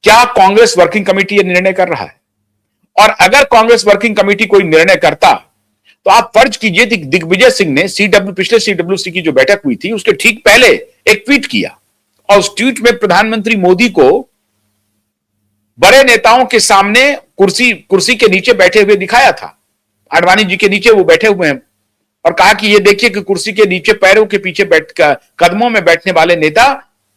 क्या Congress working committee यह निर्णय कर रहा है? और अगर कांग्रेस वर्किंग कमेटी कोई निर्णय करता तो आप फर्ज कीजिए दिग्विजय सिंह ने पिछले सीडब्ल्यूसी की जो बैठक हुई थी उसके ठीक पहले एक ट्वीट किया और उस ट्वीट में प्रधानमंत्री मोदी को बड़े नेताओं के सामने कुर्सी के नीचे बैठे हुए दिखाया था। आडवाणी जी के नीचे वो बैठे हुए हैं और कहा कि ये देखिए कि कुर्सी के नीचे पैरों के पीछे कदमों में बैठने वाले नेता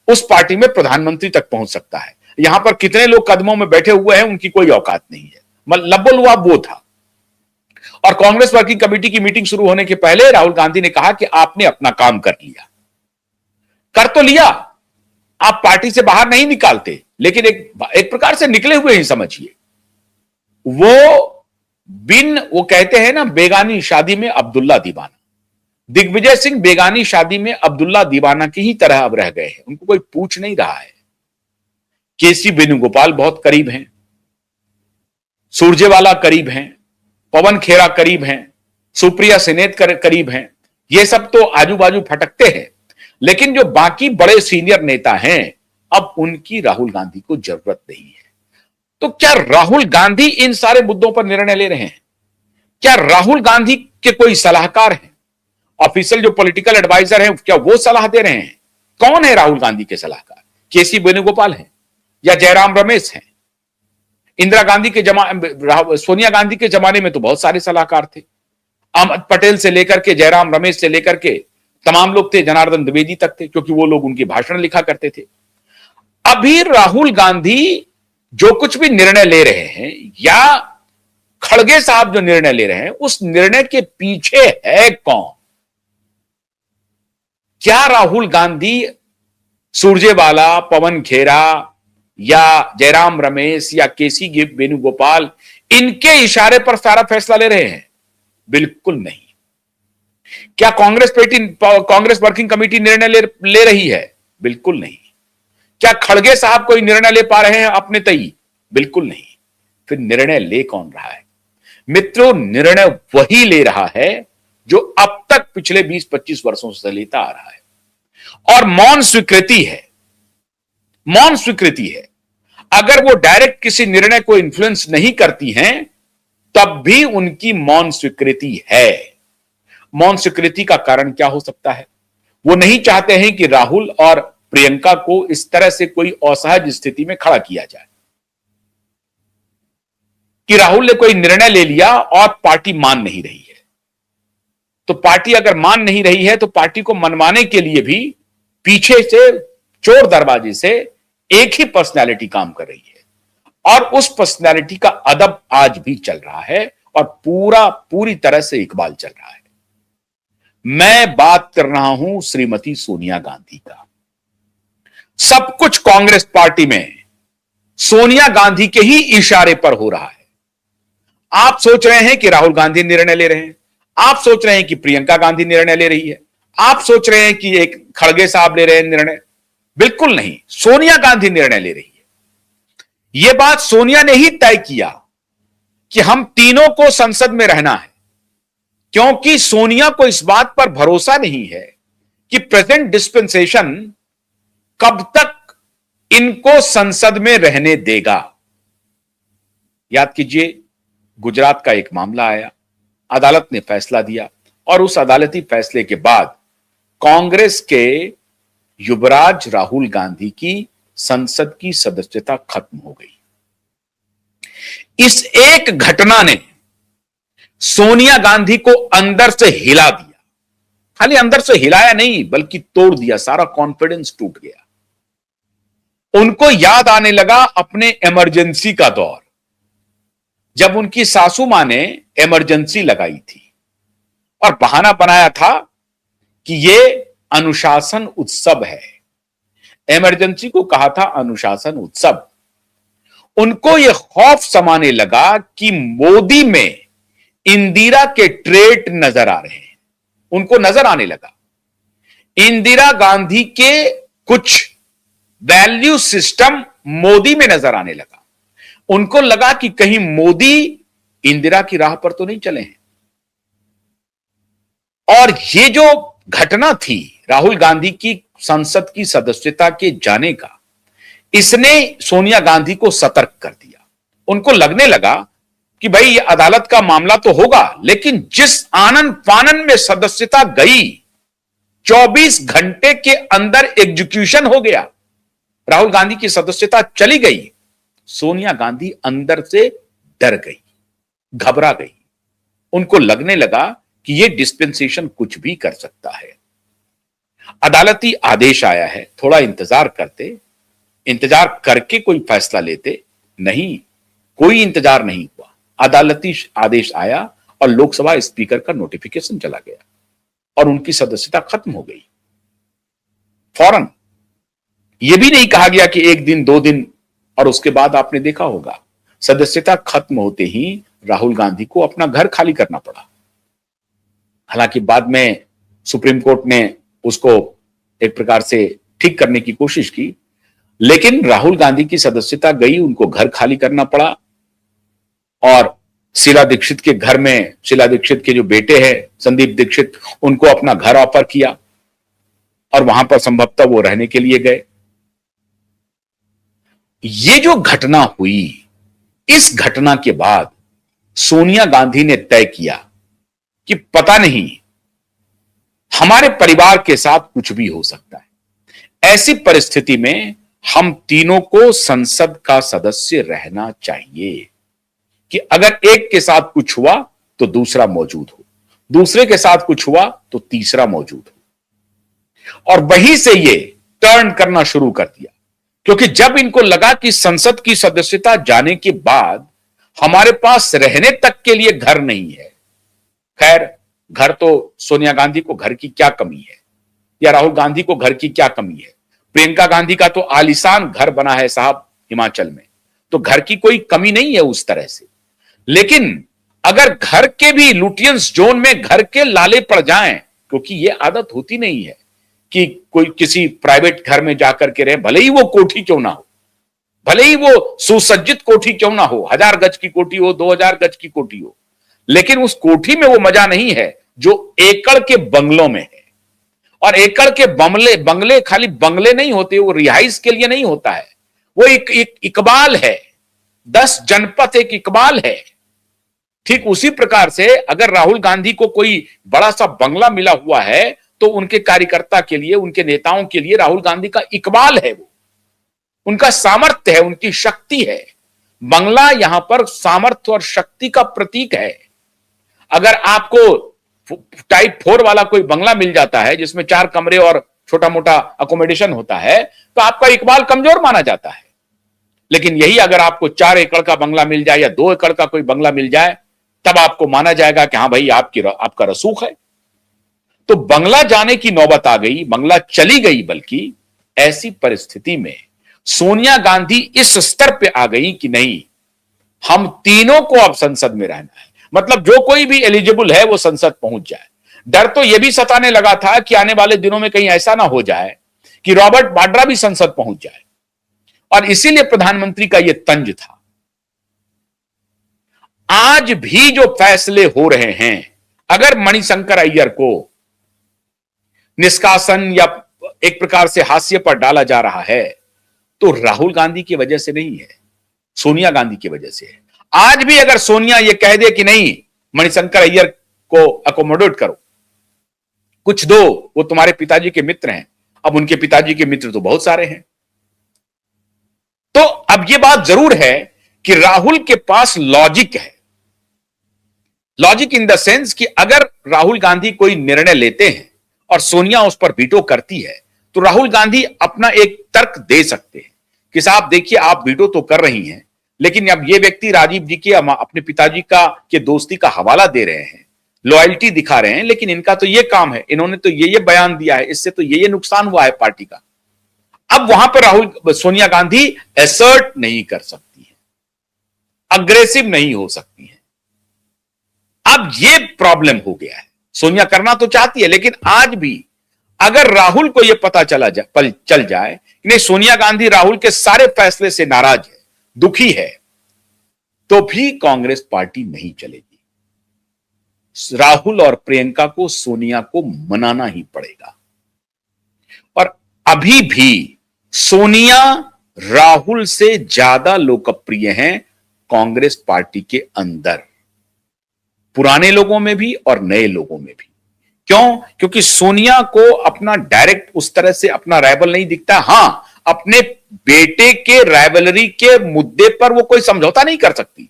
उस पार्टी में प्रधानमंत्री तक पहुंच सकता है। यहां पर कितने लोग कदमों में बैठे हुए हैं उनकी कोई औकात नहीं है। लब्बुलवाब वो था। और कांग्रेस वर्किंग कमेटी की मीटिंग शुरू होने के पहले राहुल गांधी ने कहा कि आपने अपना काम कर लिया। कर तो लिया, आप पार्टी से बाहर नहीं निकालते, लेकिन एक प्रकार से निकले हुए ही समझिए। वो कहते हैं ना, बेगानी शादी में अब्दुल्ला दीवाना। दिग्विजय सिंह बेगानी शादी में अब्दुल्ला दीवाना की ही तरह अब रह गए हैं, उनको कोई पूछ नहीं रहा है। केसी वेणुगोपाल बहुत करीब हैं, सुरजेवाला करीब हैं, पवन खेरा करीब हैं, सुप्रिया सेनेत करीब हैं। ये सब तो आजू बाजू फटकते हैं, लेकिन जो बाकी बड़े सीनियर नेता हैं अब उनकी राहुल गांधी को जरूरत नहीं है। तो क्या राहुल गांधी इन सारे मुद्दों पर निर्णय ले रहे हैं? क्या राहुल गांधी के कोई सलाहकार हैं? ऑफिशियल जो पॉलिटिकल एडवाइजर हैं, क्या वो सलाह दे रहे हैं? कौन है राहुल गांधी के सलाहकार? केसी वेणुगोपाल हैं या जयराम रमेश हैं? इंदिरा गांधी के सोनिया गांधी के जमाने में तो बहुत सारे सलाहकार थे। अहमद पटेल से लेकर के जयराम रमेश से लेकर के तमाम लोग थे, जनार्दन द्विवेदी तक थे, क्योंकि वो लोग उनके भाषण लिखा करते थे। अभी राहुल गांधी जो कुछ भी निर्णय ले रहे हैं या खड़गे साहब जो निर्णय ले रहे हैं, उस निर्णय के पीछे है कौन? क्या राहुल गांधी सुरजेवाला, पवन खेरा या जयराम रमेश या केसी वेणुगोपाल इनके इशारे पर सारा फैसला ले रहे हैं? बिल्कुल नहीं। क्या कांग्रेस वर्किंग कमेटी निर्णय ले रही है? बिल्कुल नहीं। क्या खड़गे साहब कोई निर्णय ले पा रहे हैं अपने तई? बिल्कुल नहीं। फिर निर्णय ले कौन रहा है? मित्रों, निर्णय वही ले रहा है जो अब तक पिछले 20-25 वर्षों से लेता आ रहा है, और मौन स्वीकृति है। मौन स्वीकृति है। अगर वो डायरेक्ट किसी निर्णय को इन्फ्लुएंस नहीं करती हैं तब भी उनकी मौन स्वीकृति है। मौन स्वीकृति का कारण क्या हो सकता है? वो नहीं चाहते हैं कि राहुल और प्रियंका को इस तरह से कोई असहज स्थिति में खड़ा किया जाए कि राहुल ने कोई निर्णय ले लिया और पार्टी मान नहीं रही है। तो पार्टी अगर मान नहीं रही है तो पार्टी को मनवाने के लिए भी पीछे से चोर दरवाजे से एक ही पर्सनालिटी काम कर रही है, और उस पर्सनालिटी का अदब आज भी चल रहा है और पूरी तरह से इकबाल चल रहा है। मैं बात कर रहा हूं श्रीमती सोनिया गांधी का। सब कुछ कांग्रेस पार्टी में सोनिया गांधी के ही इशारे पर हो रहा है। आप सोच रहे हैं कि राहुल गांधी निर्णय ले रहे हैं, आप सोच रहे हैं कि प्रियंका गांधी निर्णय ले रही है, आप सोच रहे हैं कि एक खड़गे साहब ले रहे हैं निर्णय। बिल्कुल नहीं, सोनिया गांधी निर्णय ले रही है। यह बात सोनिया ने ही तय किया कि हम तीनों को संसद में रहना है, क्योंकि सोनिया को इस बात पर भरोसा नहीं है कि प्रेजेंट डिस्पेंसेशन कब तक इनको संसद में रहने देगा। याद कीजिए, गुजरात का एक मामला आया, अदालत ने फैसला दिया और उस अदालती फैसले के बाद कांग्रेस के युवराज राहुल गांधी की संसद की सदस्यता खत्म हो गई। इस एक घटना ने सोनिया गांधी को अंदर से हिला दिया। खाली अंदर से हिलाया नहीं, बल्कि तोड़ दिया। सारा कॉन्फिडेंस टूट गया। उनको याद आने लगा अपने इमरजेंसी का दौर, जब उनकी सासू मां ने इमरजेंसी लगाई थी और बहाना बनाया था कि यह अनुशासन उत्सव है। इमरजेंसी को कहा था अनुशासन उत्सव। उनको यह खौफ समाने लगा कि मोदी में इंदिरा के ट्रेट नजर आ रहे हैं। उनको नजर आने लगा इंदिरा गांधी के कुछ वैल्यू सिस्टम मोदी में नजर आने लगा। उनको लगा कि कहीं मोदी इंदिरा की राह पर तो नहीं चले हैं। और ये जो घटना थी राहुल गांधी की संसद की सदस्यता के जाने का, इसने सोनिया गांधी को सतर्क कर दिया। उनको लगने लगा कि भाई ये अदालत का मामला तो होगा, लेकिन जिस आनन फानन में सदस्यता गई, 24 घंटे के अंदर एग्जीक्यूशन हो गया, राहुल गांधी की सदस्यता चली गई। सोनिया गांधी अंदर से डर गई, घबरा गई। उनको लगने लगा कि यह डिस्पेंसेशन कुछ भी कर सकता है। अदालती आदेश आया है, थोड़ा इंतजार करते, इंतजार करके कोई फैसला लेते। नहीं, कोई इंतजार नहीं हुआ। अदालती आदेश आया और लोकसभा स्पीकर का नोटिफिकेशन चला गया और उनकी सदस्यता खत्म हो गई फौरन। यह भी नहीं कहा गया कि 1 दिन 2 दिन, और उसके बाद आपने देखा होगा सदस्यता खत्म होते ही राहुल गांधी को अपना घर खाली करना पड़ा। हालांकि बाद में सुप्रीम कोर्ट ने उसको एक प्रकार से ठीक करने की कोशिश की, लेकिन राहुल गांधी की सदस्यता गई, उनको घर खाली करना पड़ा। और शीला दीक्षित के घर में, शीला दीक्षित के जो बेटे हैं संदीप दीक्षित, उनको अपना घर ऑफर किया और वहां पर संभवतः वो रहने के लिए गए। ये जो घटना हुई, इस घटना के बाद सोनिया गांधी ने तय किया कि पता नहीं, हमारे परिवार के साथ कुछ भी हो सकता है। ऐसी परिस्थिति में हम तीनों को संसद का सदस्य रहना चाहिए कि अगर एक के साथ कुछ हुआ तो दूसरा मौजूद हो, दूसरे के साथ कुछ हुआ तो तीसरा मौजूद हो। और वहीं से ये टर्न करना शुरू कर दिया, क्योंकि जब इनको लगा कि संसद की सदस्यता जाने के बाद हमारे पास रहने तक के लिए घर नहीं है। खैर, घर तो सोनिया गांधी को घर की क्या कमी है, या राहुल गांधी को घर की क्या कमी है। प्रियंका गांधी का तो आलीशान घर बना है साहब हिमाचल में, तो घर की कोई कमी नहीं है उस तरह से। लेकिन अगर घर के भी लुटियंस जोन में घर के लाले पड़ जाएं, क्योंकि यह आदत होती नहीं है कि कोई किसी प्राइवेट घर में जाकर के रहे, भले ही वो कोठी क्यों ना हो, भले ही वो सुसज्जित कोठी क्यों ना हो, 1000 गज की कोठी हो, 2000 गज की कोठी हो, लेकिन उस कोठी में वो मजा नहीं है जो एकड़ के बंगलों में है। और एकड़ के बंगले खाली बंगले नहीं होते, वो रिहाइश के लिए नहीं होता है, वो एक इकबाल है। 10 जनपद एक इकबाल है। ठीक उसी प्रकार से अगर राहुल गांधी को कोई बड़ा सा बंगला मिला हुआ है तो उनके कार्यकर्ता के लिए, उनके नेताओं के लिए राहुल गांधी का इकबाल है, वो उनका सामर्थ्य है, उनकी शक्ति है। बंगला यहां पर सामर्थ्य और शक्ति का प्रतीक है। अगर आपको टाइप 4 वाला कोई बंगला मिल जाता है जिसमें 4 कमरे और छोटा मोटा अकोमोडेशन होता है, तो आपका इकबाल कमजोर माना जाता है। लेकिन यही अगर आपको 4 एकड़ का बंगला मिल जाए या 2 एकड़ का कोई बंगला मिल जाए, तब आपको माना जाएगा कि हां भाई आपका रसूख है। तो बंगला जाने की नौबत आ गई, बंगला चली गई। बल्कि ऐसी परिस्थिति में सोनिया गांधी इस स्तर पे आ गई कि नहीं, हम तीनों को अब संसद में रहना है। मतलब जो कोई भी एलिजिबल है वो संसद पहुंच जाए। डर तो यह भी सताने लगा था कि आने वाले दिनों में कहीं ऐसा ना हो जाए कि रॉबर्ट वाड्रा भी संसद पहुंच जाए, और इसीलिए प्रधानमंत्री का यह तंज था। आज भी जो फैसले हो रहे हैं, अगर मणिशंकर अय्यर को निष्कासन या एक प्रकार से हाशिए पर डाला जा रहा है, तो राहुल गांधी की वजह से नहीं है, सोनिया गांधी की वजह से है। आज भी अगर सोनिया ये कह दे कि नहीं, मणिशंकर अय्यर को अकोमोडेट करो, कुछ दो, वो तुम्हारे पिताजी के मित्र हैं, अब उनके पिताजी के मित्र तो बहुत सारे हैं। तो अब यह बात जरूर है कि राहुल के पास लॉजिक है। लॉजिक इन द सेंस कि अगर राहुल गांधी कोई निर्णय लेते हैं और सोनिया उस पर वीटो करती है, तो राहुल गांधी अपना एक तर्क दे सकते हैं कि साहब देखिए, आप वीटो तो कर रही हैं, लेकिन अब ये व्यक्ति राजीव जी के अपने पिताजी के दोस्ती का हवाला दे रहे हैं, लॉयल्टी दिखा रहे हैं, लेकिन इनका तो ये काम है, इन्होंने तो ये बयान दिया है, इससे तो ये नुकसान हुआ है पार्टी का। अब वहां पर सोनिया गांधी एसर्ट नहीं कर सकती है, अग्रेसिव नहीं हो सकती है। अब ये प्रॉब्लम हो गया है। सोनिया करना तो चाहती है, लेकिन आज भी अगर राहुल को यह पता चल जाए कि नहीं, सोनिया गांधी राहुल के सारे फैसले से नाराज है, दुखी है, तो भी कांग्रेस पार्टी नहीं चलेगी। राहुल और प्रियंका को सोनिया को मनाना ही पड़ेगा। और अभी भी सोनिया राहुल से ज्यादा लोकप्रिय हैं कांग्रेस पार्टी के अंदर, पुराने लोगों में भी और नए लोगों में भी। क्यों? क्योंकि सोनिया को अपना डायरेक्ट उस तरह से अपना राइवल नहीं दिखता। हां, अपने बेटे के राइवलरी के मुद्दे पर वो कोई समझौता नहीं कर सकती,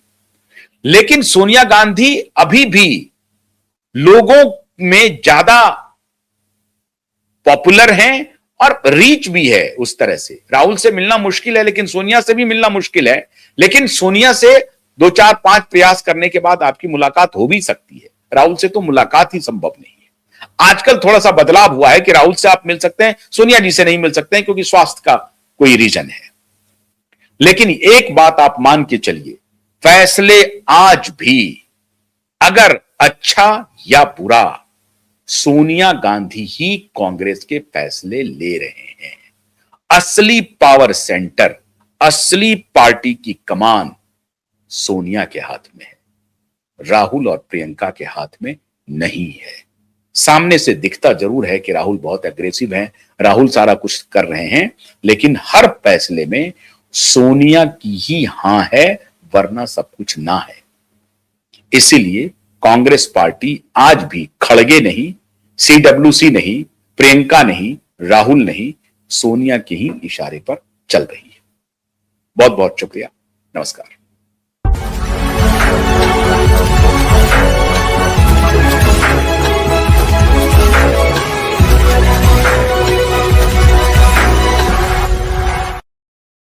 लेकिन सोनिया गांधी अभी भी लोगों में ज्यादा पॉपुलर हैं और रीच भी है उस तरह से। राहुल से मिलना मुश्किल है, लेकिन सोनिया से भी मिलना मुश्किल है। लेकिन सोनिया से 2 4 5 प्रयास करने के बाद आपकी मुलाकात हो भी सकती है। राहुल से तो मुलाकात ही संभव नहीं है। आजकल थोड़ा सा बदलाव हुआ है कि राहुल से आप मिल सकते हैं, सोनिया जी से नहीं मिल सकते हैं, क्योंकि स्वास्थ्य का कोई रीजन है। लेकिन एक बात आप मान के चलिए, फैसले आज भी अगर अच्छा या बुरा, सोनिया गांधी ही कांग्रेस के फैसले ले रहे हैं। असली पावर सेंटर, असली पार्टी की कमान सोनिया के हाथ में है, राहुल और प्रियंका के हाथ में नहीं है। सामने से दिखता जरूर है कि राहुल बहुत एग्रेसिव हैं, राहुल सारा कुछ कर रहे हैं, लेकिन हर फैसले में सोनिया की ही हां है, वरना सब कुछ ना है। इसीलिए कांग्रेस पार्टी आज भी खड़गे नहीं, CWC नहीं, प्रियंका नहीं, राहुल नहीं, सोनिया के ही इशारे पर चल रही है। बहुत बहुत शुक्रिया। नमस्कार।